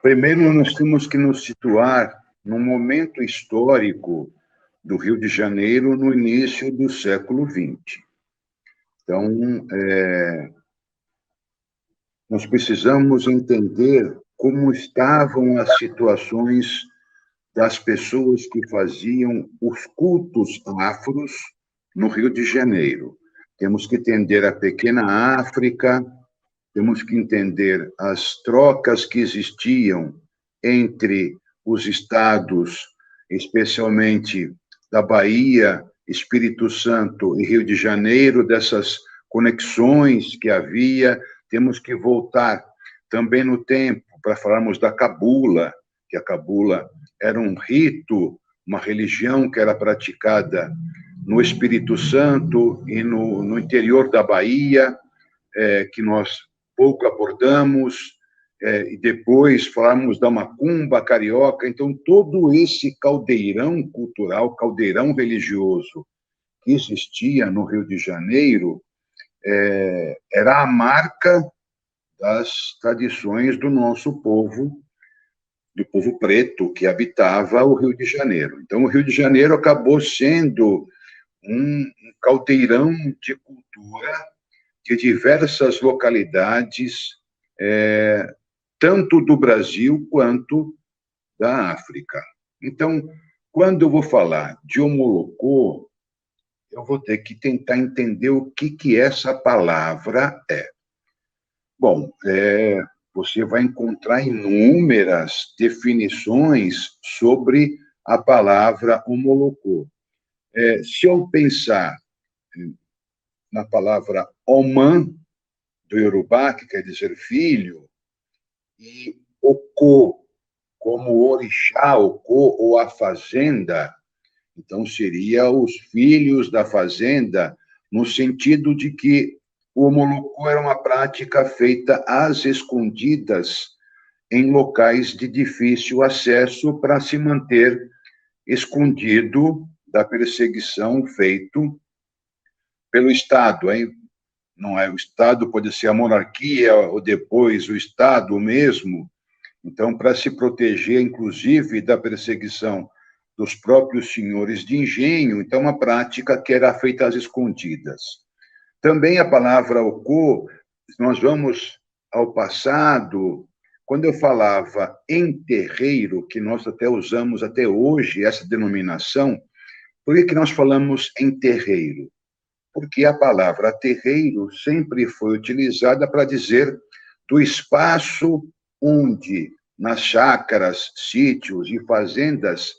Primeiro, nós temos que nos situar no momento histórico do Rio de Janeiro no início do século XX. Então, nós precisamos entender como estavam as situações das pessoas que faziam os cultos afros no Rio de Janeiro. Temos que entender a pequena África, temos que entender as trocas que existiam entre os estados, especialmente da Bahia, Espírito Santo e Rio de Janeiro, dessas conexões que havia. Temos que voltar também no tempo para falarmos da cabula, que a cabula era um rito, uma religião que era praticada no Espírito Santo e no interior da Bahia, que nós pouco abordamos, e depois falarmos da macumba carioca. Então, todo esse caldeirão cultural, caldeirão religioso que existia no Rio de Janeiro, era a marca das tradições do nosso povo, do povo preto que habitava o Rio de Janeiro. Então, o Rio de Janeiro acabou sendo um caldeirão de cultura de diversas localidades, tanto do Brasil quanto da África. Então, quando eu vou falar de Omolocô, eu vou ter que tentar entender o que essa palavra é. Bom, você vai encontrar inúmeras definições sobre a palavra Omolocô. Se eu pensar na palavra Oman, do Yorubá, que quer dizer filho, e Okô, como orixá, Okô, ou a fazenda, então seria os filhos da fazenda, no sentido de que o Omolocô era uma prática feita às escondidas em locais de difícil acesso para se manter escondido da perseguição feito pelo Estado, hein? Não é o Estado, pode ser a monarquia ou depois o Estado mesmo. Então, para se proteger, inclusive, da perseguição dos próprios senhores de engenho, então, uma prática que era feita às escondidas. Também a palavra Okô, nós vamos ao passado, quando eu falava em terreiro, que nós até usamos até hoje essa denominação, por que nós falamos em terreiro? Porque a palavra terreiro sempre foi utilizada para dizer do espaço onde, nas chácaras, sítios e fazendas,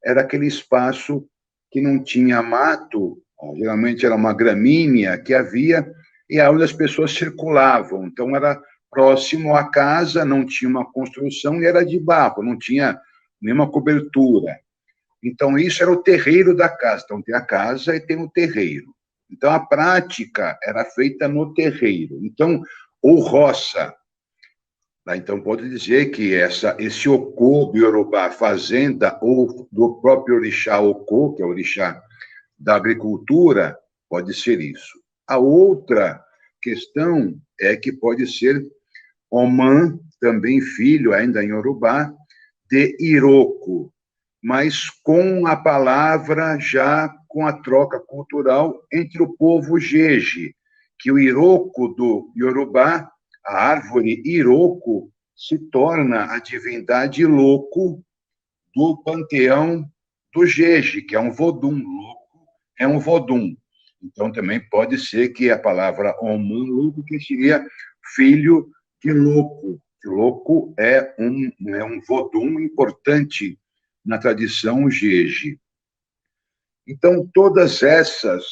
era aquele espaço que não tinha mato, geralmente era uma gramínea que havia, e onde as pessoas circulavam. Então, era próximo à casa, não tinha uma construção e era de barro, não tinha nenhuma cobertura. Então, isso era o terreiro da casa. Então, tem a casa e tem o terreiro. Então, a prática era feita no terreiro. Então, ou roça. Então, pode dizer que esse Okô do Yorubá, fazenda, ou do próprio orixá Okô, que é o orixá da agricultura, pode ser isso. A outra questão é que pode ser Oman, também filho, ainda em Yorubá, de Iroko, mas com a palavra já com a troca cultural entre o povo Jeje, que o Iroko do Yorubá, a árvore Iroko, se torna a divindade Loco do panteão do Jeje, que é um Vodum. Loco é um Vodum. Então, também pode ser que a palavra Oman, Loco, que seria filho de Loco. Loco é um Vodum importante na tradição Jeje. Então, todas essas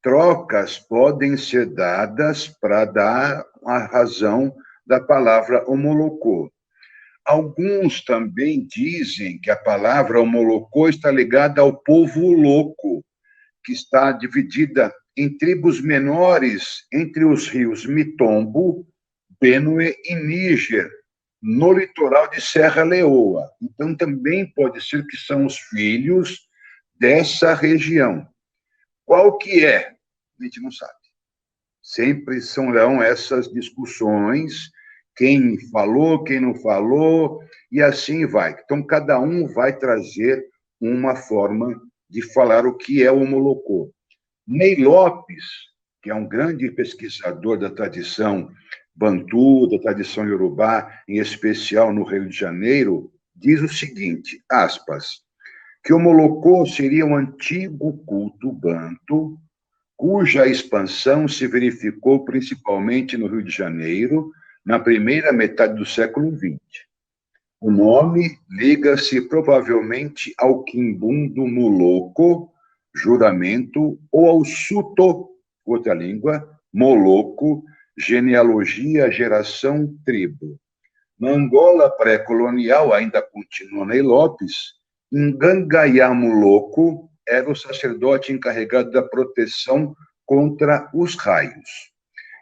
trocas podem ser dadas para dar a razão da palavra Omolocô. Alguns também dizem que a palavra Omolocô está ligada ao povo louco, que está dividida em tribos menores entre os rios Mitombo, Benue e Níger, no litoral de Serra Leoa. Então, também pode ser que são os filhos dessa região. Qual que é? A gente não sabe. Sempre serão essas discussões quem falou, quem não falou, e assim vai. Então, cada um vai trazer uma forma de falar o que é o Molocô. Ney Lopes, que é um grande pesquisador da tradição bantu, da tradição iorubá, em especial no Rio de Janeiro, diz o seguinte, aspas, que o Molocô seria um antigo culto bantu, cuja expansão se verificou principalmente no Rio de Janeiro, na primeira metade do século XX. O nome liga-se provavelmente ao quimbundo Moloco, juramento, ou ao Suto, outra língua, Moloco, genealogia, geração, tribo. Na Angola pré-colonial, ainda continua Ney Lopes, Ngangaiá Moloco era o sacerdote encarregado da proteção contra os raios.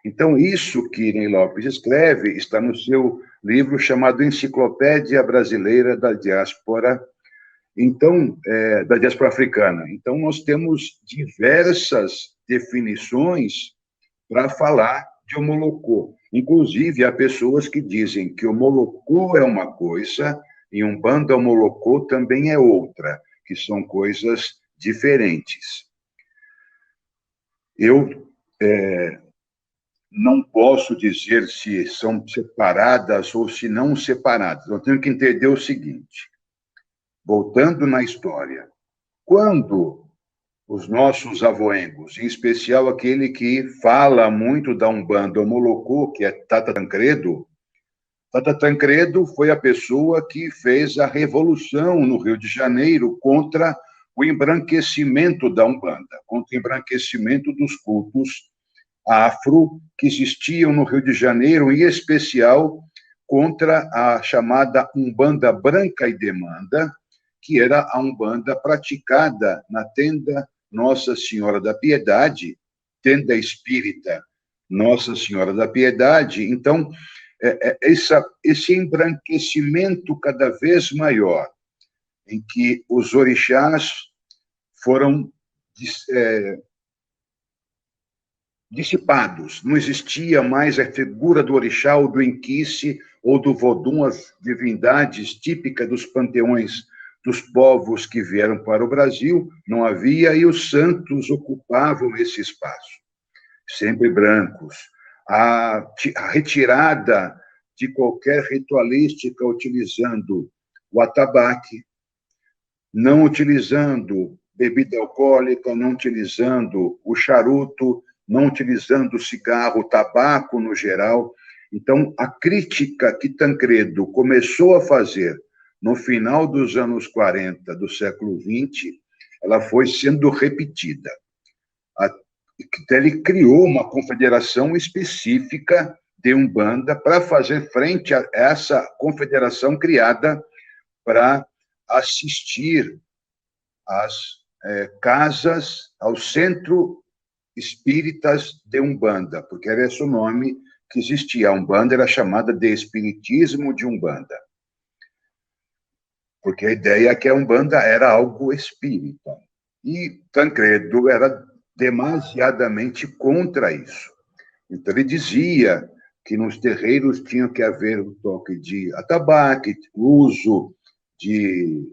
Então, isso que Ney Lopes escreve está no seu livro chamado Enciclopédia Brasileira da Diáspora, então, da diáspora africana. Então, nós temos diversas definições para falar de Omolocô. Inclusive, há pessoas que dizem que o Molocô é uma coisa e Umbanda Omolocô também é outra, que são coisas diferentes. Eu não posso dizer se são separadas ou se não separadas. Eu tenho que entender o seguinte, voltando na história, quando os nossos avoengos, em especial aquele que fala muito da Umbanda Omolocô, que é Tata Tancredo foi a pessoa que fez a revolução no Rio de Janeiro contra o embranquecimento da Umbanda, contra o embranquecimento dos cultos afro que existiam no Rio de Janeiro, em especial contra a chamada Umbanda Branca e Demanda, que era a Umbanda praticada na tenda Nossa Senhora da Piedade, tenda espírita Nossa Senhora da Piedade. Então, esse embranquecimento cada vez maior, em que os orixás foram dissipados, não existia mais a figura do orixá ou do enquice ou do vodum, as divindades típicas dos panteões dos povos que vieram para o Brasil, não havia, e os santos ocupavam esse espaço, sempre brancos. A retirada de qualquer ritualística utilizando o atabaque, não utilizando bebida alcoólica, não utilizando o charuto, não utilizando o cigarro, o tabaco no geral. Então, a crítica que Tancredo começou a fazer no final dos anos 40 do século XX, ela foi sendo repetida. Ele criou uma confederação específica de Umbanda para fazer frente a essa confederação criada para assistir às casas, ao centro espíritas de Umbanda, porque era esse o nome que existia. A Umbanda era chamada de Espiritismo de Umbanda, porque a ideia é que a Umbanda era algo espírita. E Tancredo era demasiadamente contra isso. Então, ele dizia que nos terreiros tinha que haver o toque de atabaque, o uso de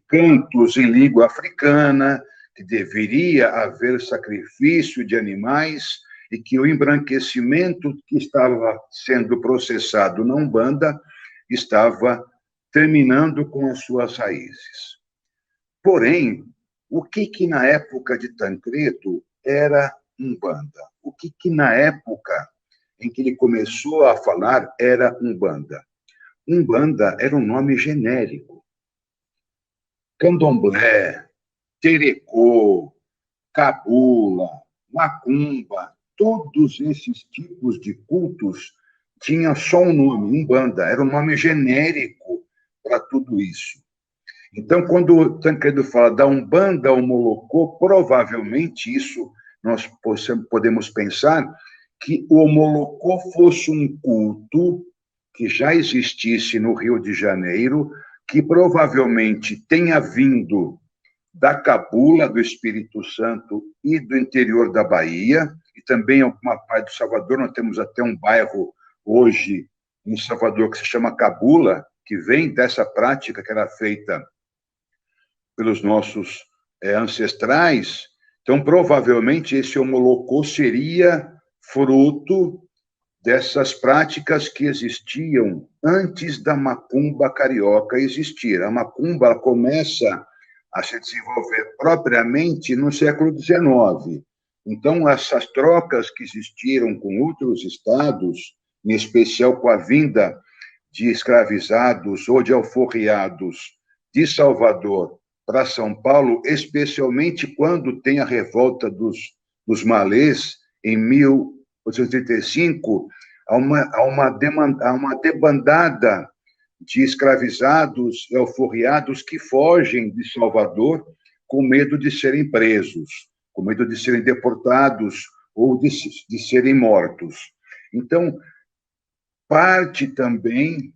cantos em língua africana, que deveria haver sacrifício de animais e que o embranquecimento que estava sendo processado na Umbanda estava terminando com as suas raízes. Porém, o que na época de Tancredo era Umbanda? O que na época em que ele começou a falar era Umbanda? Umbanda era um nome genérico. Candomblé, Terecô, Cabula, Macumba, todos esses tipos de cultos tinham só um nome, Umbanda, era um nome genérico para tudo isso. Então, quando o Tancredo fala da Umbanda ao Molocô, provavelmente isso nós podemos pensar que o Molocô fosse um culto que já existisse no Rio de Janeiro, que provavelmente tenha vindo da Cabula, do Espírito Santo e do interior da Bahia, e também alguma parte do Salvador. Nós temos até um bairro hoje em Salvador, que se chama cabula, que vem dessa prática que era feita pelos nossos ancestrais. Então, provavelmente, esse homolocô seria fruto dessas práticas que existiam antes da macumba carioca existir. A macumba ela começa a se desenvolver propriamente no século XIX. Então, essas trocas que existiram com outros estados, em especial com a vinda de escravizados ou de alforriados de Salvador para São Paulo, especialmente quando tem a revolta dos malês, em 1835, há uma debandada de escravizados e alforriados que fogem de Salvador com medo de serem presos, com medo de serem deportados ou de serem mortos. Então, parte também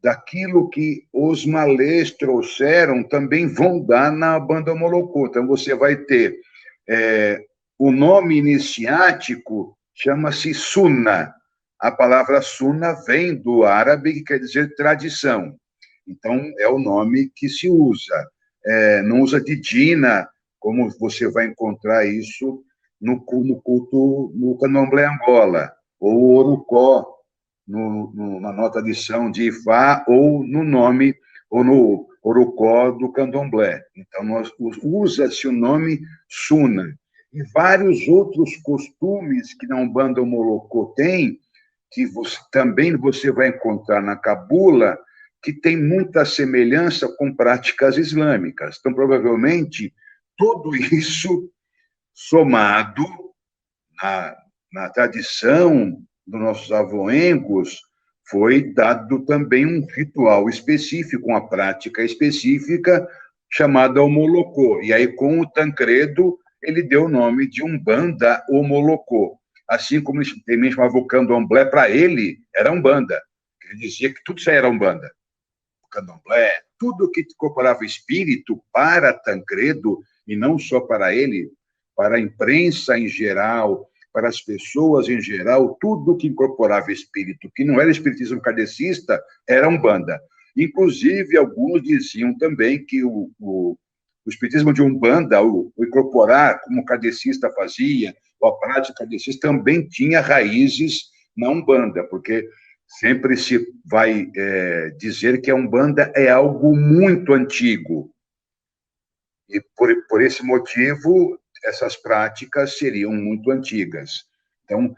daquilo que os malês trouxeram também vão dar na banda Molocô. Então, você vai ter o nome iniciático, chama-se Sunna. A palavra Sunna vem do árabe, que quer dizer tradição. Então, é o nome que se usa. Não usa de Dina, como você vai encontrar isso no culto no Candomblé Angola, ou Orucó, na nota adição de Ifá, ou no nome, ou no Orucó do Candomblé. Então, usa-se o nome Sunna. E vários outros costumes que na Umbanda Molocô tem, que também você vai encontrar na cabula, que tem muita semelhança com práticas islâmicas. Então, provavelmente, tudo isso somado na tradição dos nossos avoengos, foi dado também um ritual específico, uma prática específica, chamada Homolocô. E aí, com o Tancredo, ele deu o nome de Umbanda Homolocô. Assim como ele chamava o candomblé, para ele, era Umbanda. Ele dizia que tudo isso era Umbanda. O candomblé, tudo que incorporava espírito para Tancredo, e não só para ele, para a imprensa em geral, para as pessoas em geral, tudo que incorporava espírito, que não era espiritismo kardecista, era Umbanda. Inclusive, alguns diziam também que o espiritismo de Umbanda, o incorporar, como o kardecista fazia, ou a prática kardecista, também tinha raízes na Umbanda, porque sempre se vai dizer que a Umbanda é algo muito antigo. E por esse motivo, essas práticas seriam muito antigas. Então,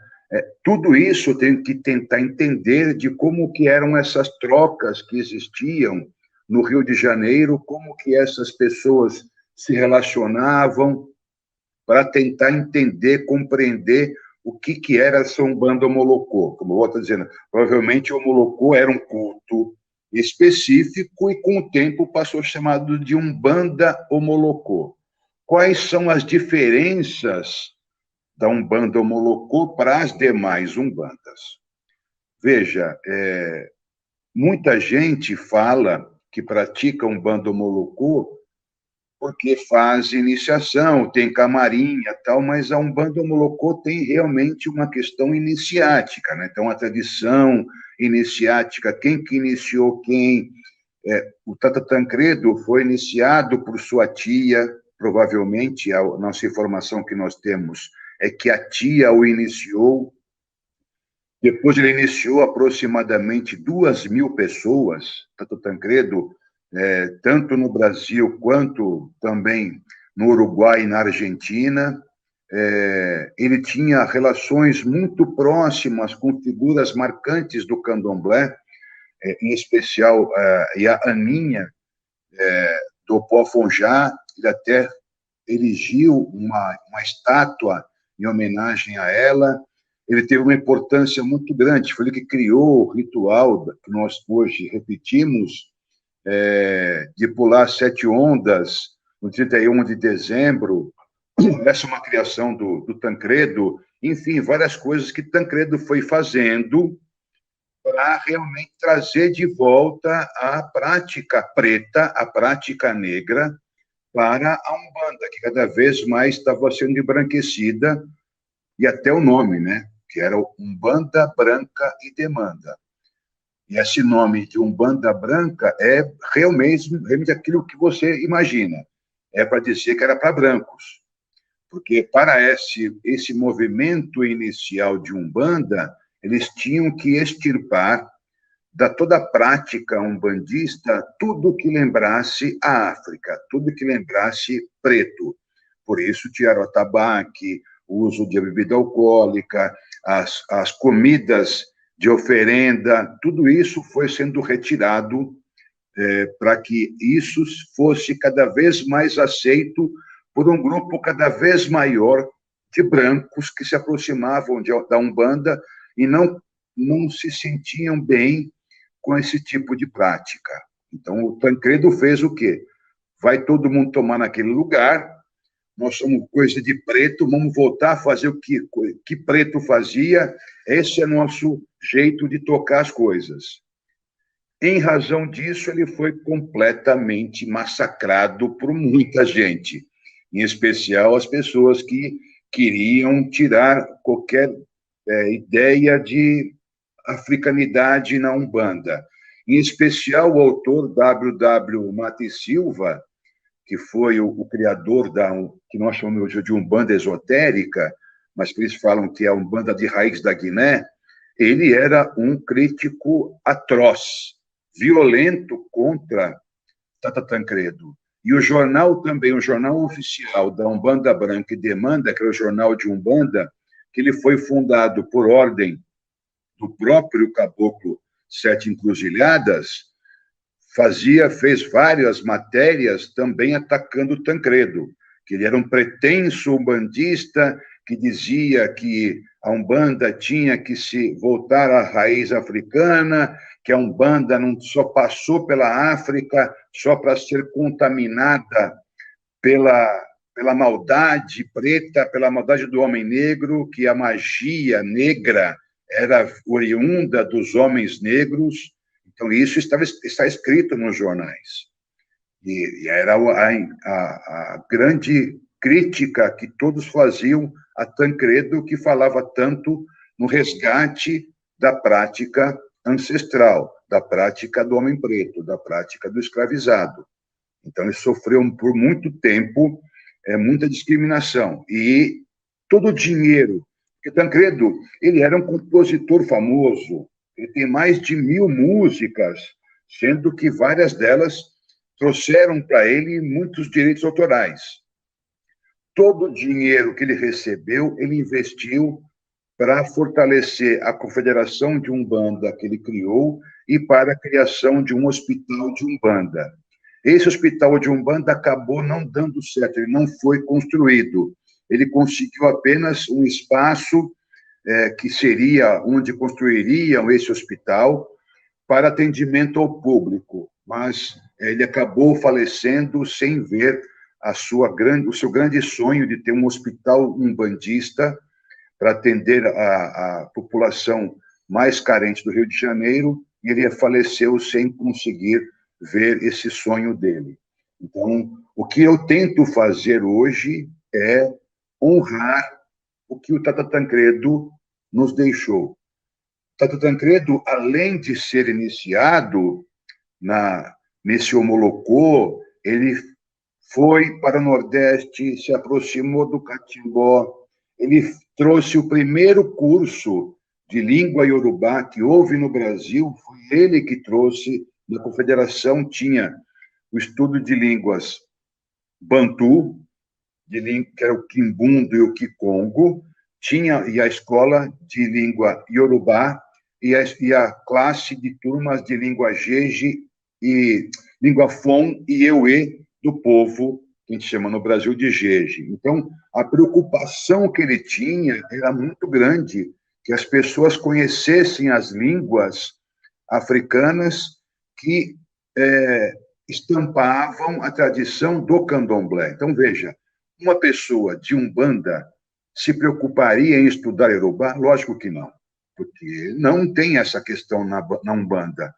tudo isso tem que tentar entender de como que eram essas trocas que existiam no Rio de Janeiro, como que essas pessoas se relacionavam, para tentar entender, compreender o que era essa Umbanda Molocô. Como eu vou estar dizendo, provavelmente o Molocô era um culto específico e, com o tempo, passou chamado de Umbanda Homolocô. Quais são as diferenças da Umbanda Homolocô para as demais Umbandas? Veja, muita gente fala que pratica Umbanda Homolocô porque faz iniciação, tem camarinha, tal, mas a Umbanda Homolocô tem realmente uma questão iniciática, né? Então, a tradição iniciática, quem que iniciou quem? O Tata Tancredo foi iniciado por sua tia, provavelmente, a nossa informação que nós temos é que a tia o iniciou. Depois ele iniciou aproximadamente 2.000 pessoas, Tata Tancredo, tanto no Brasil quanto também no Uruguai e na Argentina. Ele tinha relações muito próximas com figuras marcantes do candomblé, em especial a Aninha, do Pó-Fonjá. Ele até erigiu uma estátua em homenagem a ela. Ele teve uma importância muito grande, foi ele que criou o ritual que nós hoje repetimos, de pular 7 ondas no 31 de dezembro. Essa é uma criação do Tancredo. Enfim, várias coisas que Tancredo foi fazendo para realmente trazer de volta a prática preta, a prática negra, para a Umbanda, que cada vez mais estava sendo embranquecida, e até o nome, né? Que era Umbanda Branca e Demanda. E esse nome de Umbanda Branca é realmente aquilo que você imagina. É para dizer que era para brancos. Porque para esse movimento inicial de Umbanda, eles tinham que extirpar da toda a prática umbandista tudo que lembrasse a África, tudo que lembrasse preto. Por isso, tiraram o tabaco, o uso de bebida alcoólica, as comidas de oferenda, tudo isso foi sendo retirado para que isso fosse cada vez mais aceito por um grupo cada vez maior de brancos que se aproximavam da Umbanda e não se sentiam bem com esse tipo de prática. Então, o Tancredo fez o quê? Vai todo mundo tomar naquele lugar, nós somos coisa de preto, vamos voltar a fazer o que preto fazia, esse é nosso jeito de tocar as coisas. Em razão disso, ele foi completamente massacrado por muita gente, em especial as pessoas que queriam tirar qualquer ideia de africanidade na Umbanda. Em especial o autor W. Mata Silva, que foi o criador que nós chamamos de Umbanda esotérica, mas que eles falam que é a Umbanda de raiz da Guiné, ele era um crítico atroz, violento contra Tata Tancredo. E o jornal também, o jornal oficial da Umbanda Branca e Demanda, que era o jornal de Umbanda, que ele foi fundado por ordem do próprio Caboclo Sete Encruzilhadas, fez várias matérias também atacando Tancredo, que ele era um pretenso umbandista que dizia que a Umbanda tinha que se voltar à raiz africana, que a Umbanda não só passou pela África só para ser contaminada pela maldade preta, pela maldade do homem negro, que a magia negra era oriunda dos homens negros. Então, isso está escrito nos jornais. E era a grande crítica que todos faziam a Tancredo, que falava tanto no resgate da prática ancestral, da prática do homem preto, da prática do escravizado. Então, ele sofreu por muito tempo muita discriminação. E todo o dinheiro, porque Tancredo, ele era um compositor famoso, ele tem mais de 1000 músicas, sendo que várias delas trouxeram para ele muitos direitos autorais. Todo o dinheiro que ele recebeu, ele investiu para fortalecer a Confederação de Umbanda que ele criou e para a criação de um hospital de Umbanda. Esse hospital de Umbanda acabou não dando certo, ele não foi construído. Ele conseguiu apenas um espaço que seria onde construiriam esse hospital para atendimento ao público, mas ele acabou falecendo sem ver o seu grande sonho de ter um hospital umbandista para atender a população mais carente do Rio de Janeiro, e ele faleceu sem conseguir ver esse sonho dele. Então, o que eu tento fazer hoje é honrar o que o Tata Tancredo nos deixou. Tata Tancredo, além de ser iniciado nesse Omolocô, ele foi para o Nordeste, se aproximou do Catimbó, ele trouxe o primeiro curso de língua iorubá que houve no Brasil, foi ele que trouxe. Na Confederação tinha o estudo de línguas bantu, que era o quimbundo e o kikongo, e a escola de língua iorubá e a classe de turmas de língua jeje e língua fon e euê do povo, que a gente chama no Brasil de jeje. Então, a preocupação que ele tinha era muito grande, que as pessoas conhecessem as línguas africanas que estampavam a tradição do candomblé. Então, veja, uma pessoa de Umbanda se preocuparia em estudar Yorubá? Lógico que não, porque não tem essa questão na Umbanda.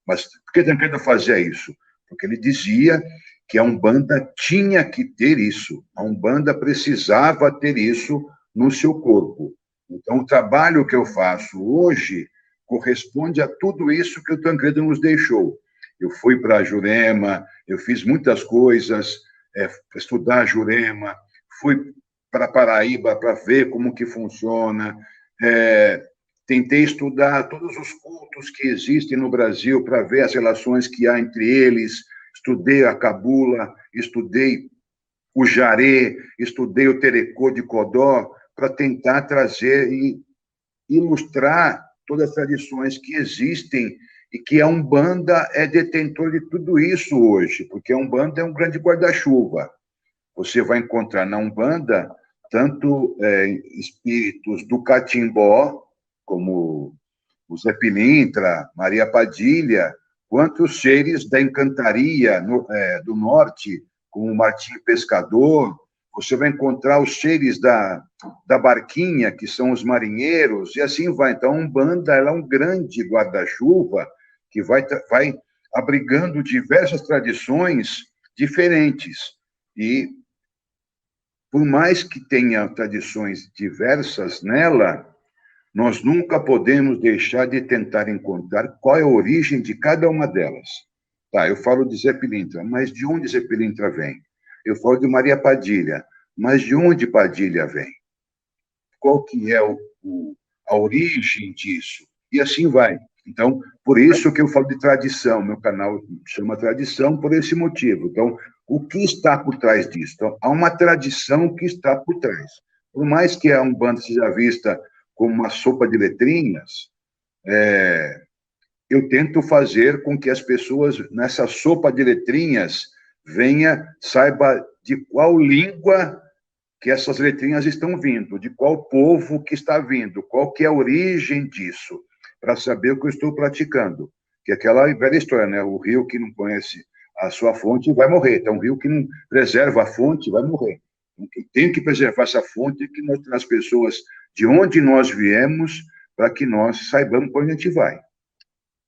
Mas por que Tancredo fazia isso? Porque ele dizia que a Umbanda tinha que ter isso, a Umbanda precisava ter isso no seu corpo. Então, o trabalho que eu faço hoje corresponde a tudo isso que o Tancredo nos deixou. Eu fui para Jurema, eu fiz muitas coisas, para estudar Jurema, fui para Paraíba para ver como que funciona, tentei estudar todos os cultos que existem no Brasil para ver as relações que há entre eles, estudei a cabula, estudei o jaré, estudei o terecô de Codó, para tentar trazer e ilustrar todas as tradições que existem e que a Umbanda é detentor de tudo isso hoje, porque a Umbanda é um grande guarda-chuva. Você vai encontrar na Umbanda tanto espíritos do catimbó, como o Zé Pilintra, Maria Padilha, quanto os seres da encantaria do norte, como o Martim Pescador. Você vai encontrar os seres da barquinha, que são os marinheiros, e assim vai. Então, a Umbanda ela é um grande guarda-chuva que vai abrigando diversas tradições diferentes. E, por mais que tenha tradições diversas nela, nós nunca podemos deixar de tentar encontrar qual é a origem de cada uma delas. Tá, eu falo de Zé Pilintra, mas de onde Zé Pilintra vem? Eu falo de Maria Padilha, mas de onde Padilha vem? Qual que é a origem disso? E assim vai. Então, por isso que eu falo de tradição, meu canal chama Tradição por esse motivo. Então, o que está por trás disso? Então, há uma tradição que está por trás. Por mais que a Umbanda seja vista como uma sopa de letrinhas, eu tento fazer com que as pessoas, nessa sopa de letrinhas, saiba de qual língua que essas letrinhas estão vindo, de qual povo que está vindo, qual que é a origem disso, para saber o que eu estou praticando. Que é aquela velha história, né? O rio que não conhece a sua fonte vai morrer. Então, o rio que não preserva a fonte vai morrer. Então, tem que preservar essa fonte e que mostrar às pessoas de onde nós viemos para que nós saibamos para onde a gente vai.